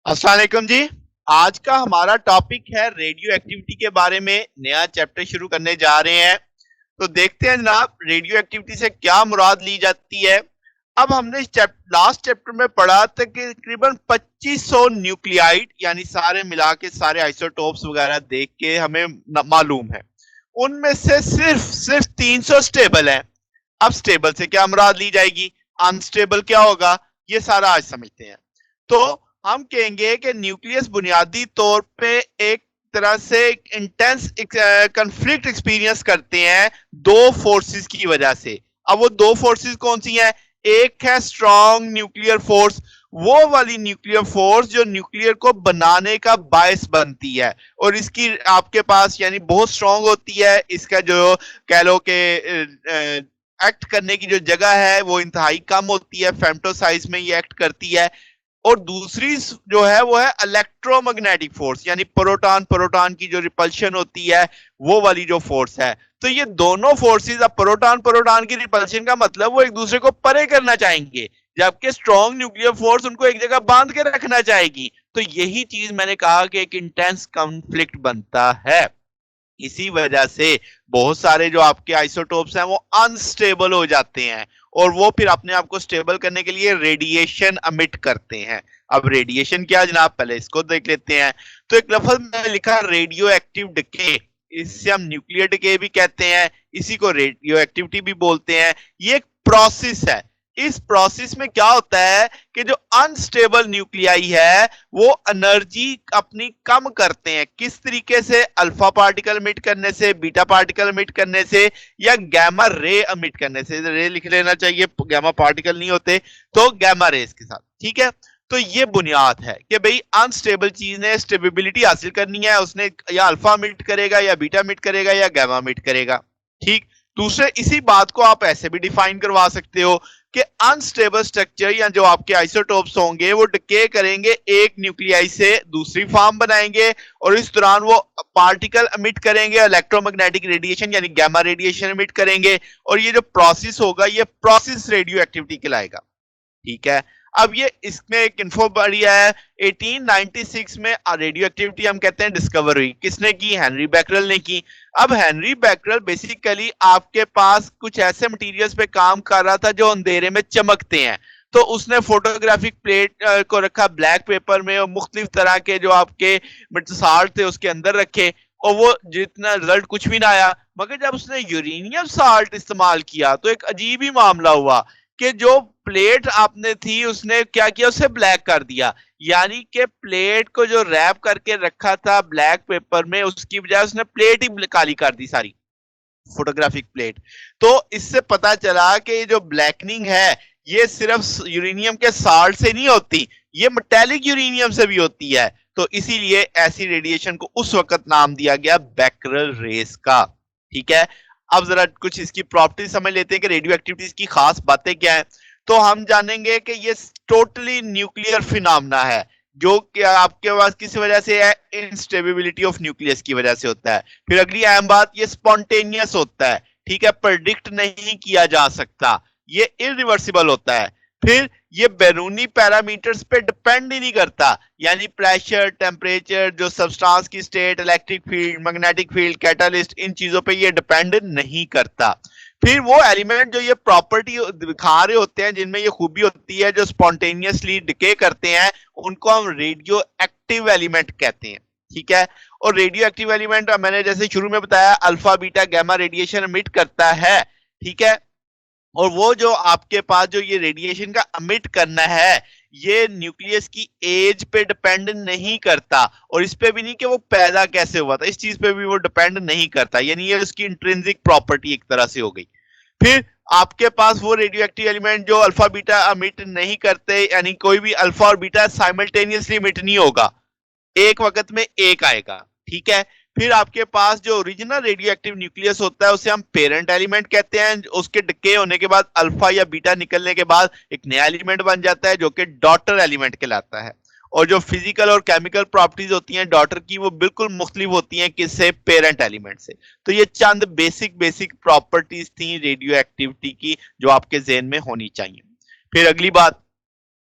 अस्सलाम वालेकुम जी। आज का हमारा टॉपिक है रेडियो एक्टिविटी के बारे में। नया चैप्टर शुरू करने जा रहे हैं, तो देखते हैं जनाब रेडियो एक्टिविटी से क्या मुराद ली जाती है। अब हमने लास्ट चैप्टर में पढ़ा था कि तकरीबन 2500 न्यूक्लियाइड यानी सारे मिला के सारे आइसोटोप्स वगैरह देख के हमें मालूम है। उनमें से सिर्फ सिर्फ 300 स्टेबल है। अब स्टेबल से क्या मुराद ली जाएगी, अनस्टेबल क्या होगा, ये सारा आज समझते हैं। तो हम कहेंगे कि न्यूक्लियस बुनियादी तौर पे एक तरह से इंटेंस कंफ्लिक्ट एक्सपीरियंस करते हैं दो फोर्सेस की वजह से। अब वो दो फोर्सेस कौन सी हैं? एक है स्ट्रॉन्ग न्यूक्लियर फोर्स, वो वाली न्यूक्लियर फोर्स जो न्यूक्लियर को बनाने का बायस बनती है, और इसकी आपके पास यानी बहुत स्ट्रांग होती है। इसका जो कह लो कि एक्ट करने की जो जगह है वो इंतहाई कम होती है, फेम्टोसाइज में ये एक्ट करती है। और दूसरी जो है वो है इलेक्ट्रोमैग्नेटिक फोर्स, यानी प्रोटॉन प्रोटॉन की जो रिपल्शन होती है, वो वाली जो फोर्स है। तो ये दोनों फोर्सेस, अब प्रोटॉन प्रोटॉन की रिपल्शन का मतलब वो एक दूसरे को परे करना चाहेंगे, जबकि स्ट्रॉन्ग न्यूक्लियर फोर्स उनको एक जगह बांध के रखना चाहेगी। तो यही चीज मैंने कहा कि एक इंटेंस कॉन्फ्लिक्ट बनता है। इसी वजह से बहुत सारे जो आपके आइसोटोप्स हैं वो अनस्टेबल हो जाते हैं, और वो फिर अपने आप को स्टेबल करने के लिए रेडिएशन अमिट करते हैं। अब रेडिएशन क्या जनाब, पहले इसको देख लेते हैं। तो एक लफ्ज में लिखा रेडियो एक्टिव डिके, इससे हम न्यूक्लियर डिके भी कहते हैं, इसी को रेडियो एक्टिविटी भी बोलते हैं। ये एक प्रोसेस है। इस प्रोसेस में क्या होता है कि जो अनस्टेबल न्यूक्लियाई है वो एनर्जी अपनी कम करते हैं। किस तरीके से? अल्फा पार्टिकल एमिट करने से, बीटा पार्टिकल एमिट करने से, या गैमा रे एमिट करने से। रे लिख लेना चाहिए, गैमा पार्टिकल नहीं होते, तो गैमा रेस के साथ। ठीक है, तो ये बुनियाद है कि भाई अनस्टेबल चीज ने स्टेबिलिटी हासिल करनी है, उसने या अल्फा मिट करेगा, या बीटा मिट करेगा, या गैमा मिट करेगा। ठीक। दूसरे इसी बात को आप ऐसे भी डिफाइन करवा सकते हो कि अनस्टेबल स्ट्रक्चर या जो आपके आइसोटोप्स होंगे वो डिके करेंगे, एक न्यूक्लियाई से दूसरी फॉर्म बनाएंगे, और इस दौरान वो पार्टिकल एमिट करेंगे, इलेक्ट्रोमैग्नेटिक रेडिएशन यानी गैमा रेडिएशन एमिट करेंगे, और ये जो प्रोसेस होगा ये प्रोसेस रेडियो एक्टिविटी कहलाएगा। ठीक है। अब ये इसमें एक इन्फो बढ़िया है। 1896 में रेडियो एक्टिविटी हम कहते हैं डिस्कवर हुई। किसने की? हेनरी बैकरल ने की। अब हेनरी बैकरल बेसिकली आपके पास कुछ ऐसे मटेरियल्स पे काम कर रहा था जो अंधेरे में चमकते हैं। तो उसने फोटोग्राफिक प्लेट को रखा ब्लैक पेपर में, और मुख्तलिफ तरह के जो आपके साल्ट थे उसके अंदर रखे, और वो जितना रिजल्ट कुछ भी ना आया। मगर जब उसने यूरेनियम साल्ट इस्तेमाल किया तो एक अजीब ही मामला हुआ कि जो प्लेट आपने थी उसने क्या किया, उसे ब्लैक कर दिया। यानी कि प्लेट को जो रैप करके रखा था ब्लैक पेपर में, उसकी बजाय उसने प्लेट ही काली कर दी सारी, फोटोग्राफिक प्लेट। तो इससे पता चला कि ये जो ब्लैकनिंग है ये सिर्फ यूरेनियम के साल्ट से नहीं होती, ये मेटेलिक यूरेनियम से भी होती है। तो इसीलिए ऐसी रेडिएशन को उस वक्त नाम दिया गया बैकरल रेस का। ठीक है। अब जरा कुछ इसकी प्रॉपर्टी समझ लेते हैं कि रेडियो एक्टिविटीज की खास बातें क्या है। तो हम जानेंगे कि ये टोटली न्यूक्लियर फिनोमेना है, जो कि आपके पास किस वजह से है? इंस्टेबिलिटी ऑफ न्यूक्लियस की वजह से होता है। फिर अगली अहम बात, ये स्पॉन्टेनियस होता है। ठीक है, प्रेडिक्ट नहीं किया जा सकता, ये इरिवर्सिबल होता है। फिर ये बैरूनी पैरामीटर्स पे डिपेंड ही नहीं करता, यानी प्रेशर, टेम्परेचर, जो सब्सटेंस की state, electric field, magnetic field, catalyst, इन चीजों पे ये डिपेंड नहीं करता। फिर वो एलिमेंट जो ये प्रॉपर्टी दिखा रहे होते हैं, जिनमें ये खूबी होती है, जो स्पॉन्टेनियसली डिके करते हैं, उनको हम रेडियो एक्टिव एलिमेंट कहते हैं। ठीक है। और रेडियो एक्टिव एलिमेंट मैंने जैसे शुरू में बताया alpha beta gamma radiation emit करता है। ठीक है। और वो जो आपके पास जो ये रेडिएशन का अमिट करना है, ये न्यूक्लियस की एज पे डिपेंड नहीं करता, और इस पे भी नहीं कि वो पैदा कैसे हुआ था, इस चीज पे भी वो डिपेंड नहीं करता, यानी ये उसकी इंट्रिंसिक प्रॉपर्टी एक तरह से हो गई। फिर आपके पास वो रेडियो एक्टिव एलिमेंट जो अल्फा बीटा अमिट नहीं करते, यानी कोई भी अल्फा और बीटा साइमल्टेनियसली अमिट नहीं होगा, एक वक्त में एक आएगा। ठीक है। फिर आपके पास जो ओरिजिनल रेडियो एक्टिव न्यूक्लियस होता है उसे हम पेरेंट एलिमेंट कहते हैं। उसके डिके होने के बाद अल्फा या बीटा निकलने के बाद एक नया एलिमेंट बन जाता है जो कि डॉटर एलिमेंट कहलाता है। और जो फिजिकल और केमिकल प्रॉपर्टीज होती हैं डॉटर की, वो बिल्कुल मुख्तलिफ होती हैं किससे? पेरेंट एलिमेंट से। तो ये चंद बेसिक बेसिक प्रॉपर्टीज थी रेडियो एक्टिविटी की जो आपके जेहन में होनी चाहिए। फिर अगली बात,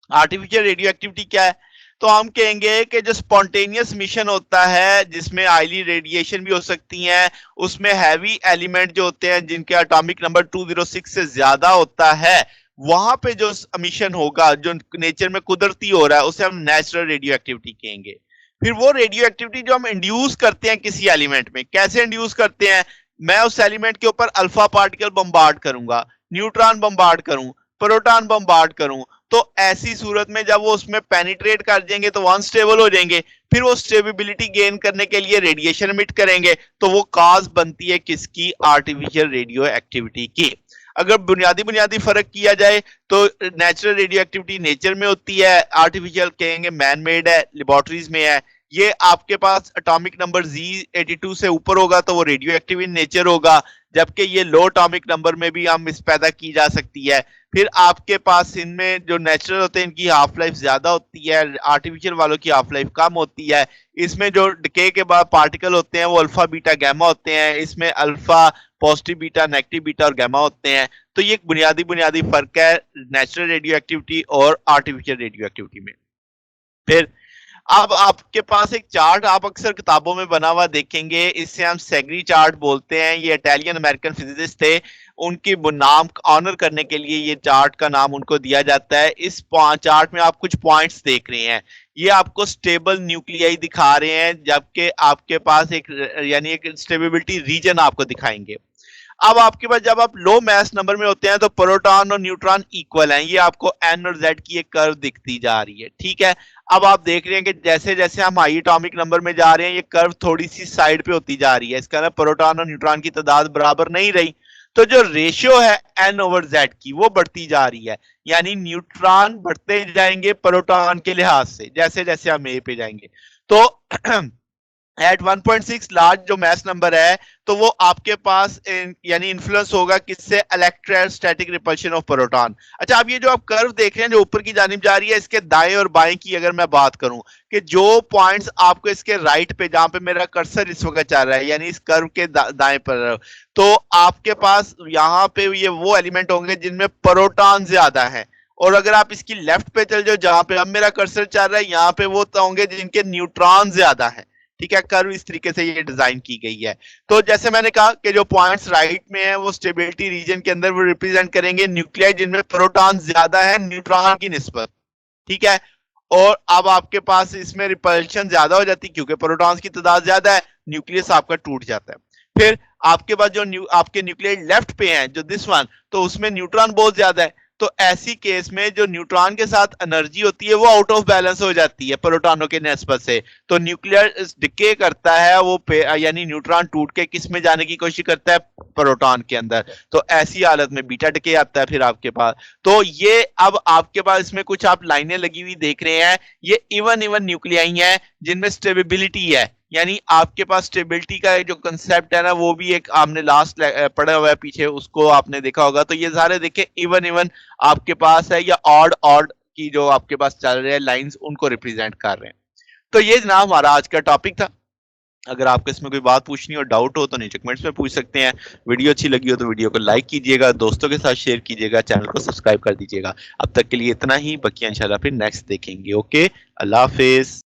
आर्टिफिशियल रेडियो एक्टिविटी क्या है? तो हम कहेंगे कि जो स्पॉन्टेनियस मिशन होता है जिसमें हाईली रेडिएशन भी हो सकती हैं, उसमें हैवी एलिमेंट जो होते हैं जिनके एटॉमिक नंबर 206 से ज्यादा होता है, वहां पे जो मिशन होगा जो नेचर में कुदरती हो रहा है उसे हम नेचुरल रेडियो एक्टिविटी कहेंगे। फिर वो रेडियो एक्टिविटी जो हम इंड्यूस करते हैं किसी एलिमेंट में, कैसे इंड्यूस करते हैं? मैं उस एलिमेंट के ऊपर अल्फा पार्टिकल बम्बार्ड करूंगा, न्यूट्रॉन बम्बार्ड करूं, प्रोटॉन बम्बार्ड करूं, तो ऐसी सूरत में जब वो उसमें पेनिट्रेट कर जाएंगे तो अनस्टेबल हो जाएंगे, फिर वो स्टेबिलिटी गेन करने के लिए रेडिएशन एमिट करेंगे, तो वो कॉज बनती है किसकी? आर्टिफिशियल रेडियो एक्टिविटी की। अगर बुनियादी बुनियादी फर्क किया जाए तो नेचुरल रेडियो एक्टिविटी नेचर में होती है, आर्टिफिशियल कहेंगे मैन मेड है, लेबोरेटरीज में है। ये आपके पास एटॉमिक नंबर Z82 से ऊपर होगा तो वो रेडियो एक्टिव इन नेचर होगा, जबकि ये लो एटॉमिक नंबर में भी हम इस पैदा की जा सकती है। फिर आपके पास इनमें जो नेचुरल होते हैं इनकी हाफ लाइफ ज्यादा होती है, आर्टिफिशियल वालों की हाफ लाइफ कम होती है। इसमें जो डिके के बाद पार्टिकल होते हैं वो अल्फा बीटा गैमा होते हैं, इसमें alpha positive beta negative beta और गैमा होते हैं। तो ये एक बुनियादी बुनियादी फर्क है नेचुरल रेडियो एक्टिविटी और आर्टिफिशियल रेडियो एक्टिविटी में। फिर अब आपके पास एक चार्ट आप अक्सर किताबों में बना हुआ देखेंगे, इससे हम सेगरी चार्ट बोलते हैं। ये इटालियन अमेरिकन फिजिसिस्ट थे, उनकी नाम ऑनर करने के लिए ये चार्ट का नाम उनको दिया जाता है। इस चार्ट में आप कुछ पॉइंट्स देख रहे हैं, ये आपको स्टेबल न्यूक्लियाई दिखा रहे हैं, जबकि आपके पास एक यानी एक स्टेबिलिटी रीजन आपको दिखाएंगे। अब आपके पास जब आप लो मैस नंबर में होते हैं तो प्रोटॉन और न्यूट्रॉन इक्वल हैं, ये आपको एन और जेड की एक कर्व दिखती जा रही है, ठीक है। अब आप देख रहे हैं कि जैसे जैसे हम हाई एटॉमिक नंबर में जा रहे हैं ये कर्व थोड़ी सी साइड पे होती जा रही है, इसका ना प्रोटॉन और न्यूट्रॉन की तादाद बराबर नहीं रही, तो जो रेशियो है एन ओवर जेड की वो बढ़ती जा रही है, यानी न्यूट्रॉन बढ़ते जाएंगे प्रोटॉन के लिहाज से जैसे जैसे हम ए पे जाएंगे। तो एट 1.6 लार्ज जो मैस नंबर है तो वो आपके पास यानी इन्फ्लुएंस होगा किससे? Electrostatic repulsion of proton. अच्छा, अब ये जो आप कर्व देख रहे हैं जो ऊपर की जानिब जा रही है, इसके दाएं और बाएं की अगर मैं बात करूं कि जो पॉइंट्स आपको इसके राइट पे जहां पे मेरा कर्सर इस वक्त चल रहा है यानी इस कर्व के दाएं पर, तो आपके पास यहाँ पे ये वो एलिमेंट होंगे जिनमें प्रोटॉन ज्यादा है, और अगर आप इसकी लेफ्ट पे चल जाओ जहां पे अब मेरा कर्सर चल रहा है यहाँ पे वो तो होंगे जिनके न्यूट्रॉन ज्यादा है, ठीक है। कर्व इस तरीके से ये डिजाइन की गई है। तो जैसे मैंने कहा कि जो पॉइंट्स राइट में है वो स्टेबिलिटी रीजन के अंदर वो रिप्रेजेंट करेंगे न्यूक्लियाई जिनमें प्रोटॉन ज्यादा है न्यूट्रॉन की निस्बत, ठीक है। और अब आपके पास इसमें रिपल्शन ज्यादा हो जाती है क्योंकि प्रोटॉन्स की तादाद ज्यादा है, न्यूक्लियस आपका टूट जाता है। फिर आपके पास जो आपके न्यूक्लियर लेफ्ट पे हैं जो दिस वन, तो उसमें न्यूट्रॉन बहुत ज्यादा है, तो ऐसी केस में जो न्यूट्रॉन के साथ एनर्जी होती है वो आउट ऑफ बैलेंस हो जाती है प्रोटॉनों के निस्बत से, तो न्यूक्लियर डिके करता है वो यानी न्यूट्रॉन टूट के किस में जाने की कोशिश करता है? प्रोटॉन के अंदर। तो ऐसी हालत में बीटा डिके आता है फिर आपके पास। तो ये अब आपके पास इसमें कुछ आप लाइनें लगी हुई देख रहे हैं, ये इवन इवन न्यूक्लियाई हैं जिनमें स्टेबिलिटी है, यानी आपके पास स्टेबिलिटी का जो कंसेप्ट है ना वो भी एक आपने लास्ट पढ़ा हुआ है पीछे, उसको आपने देखा होगा। तो ये सारे देखे इवन इवन आपके पास है या ऑड ऑड की जो आपके पास चल रहे हैं लाइंस उनको रिप्रेजेंट कर रहे हैं। तो ये जनाब हमारा आज का टॉपिक था। अगर आपको इसमें कोई बात पूछनी हो, डाउट हो तो नीचे कमेंट्स में पूछ सकते हैं। वीडियो अच्छी लगी हो तो वीडियो को लाइक कीजिएगा, दोस्तों के साथ शेयर कीजिएगा, चैनल को सब्सक्राइब कर दीजिएगा। अब तक के लिए इतना ही, बाकी इंशाल्लाह फिर नेक्स्ट देखेंगे। ओके, अल्लाह हाफिज।